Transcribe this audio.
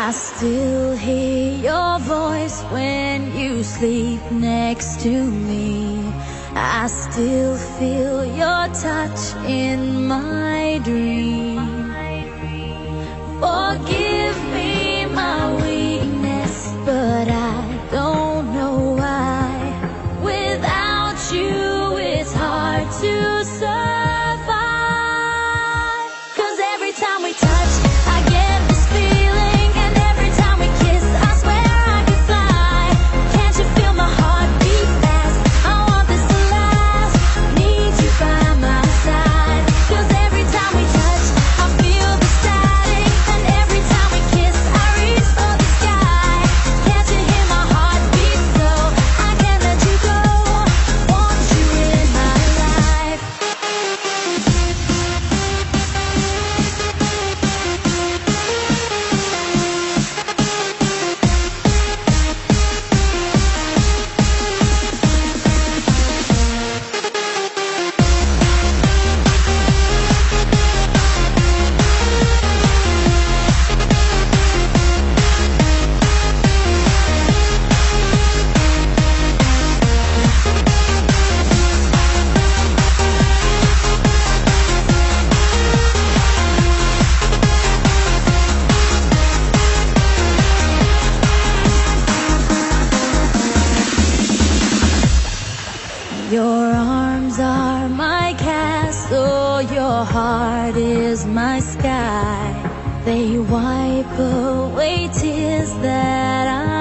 I still hear your voice when you sleep next to me. I still feel your touch in my dream. Forgive me my weakness, but I don't know why. Without you, it's hard to survive. 'Cause every time we touch, I get this feeling, and every time we kiss, I swear I could fly. Can't you feel my heart beat fast? I want this to last. Need you by my side. 'Cause every time we touch, I feel the static, and every time we kiss, I reach for the sky. Can't you hear my heart beat slow? I can't let you go. Want you in my life. Your arms are my castle, your heart is my sky. They wipe away tears that I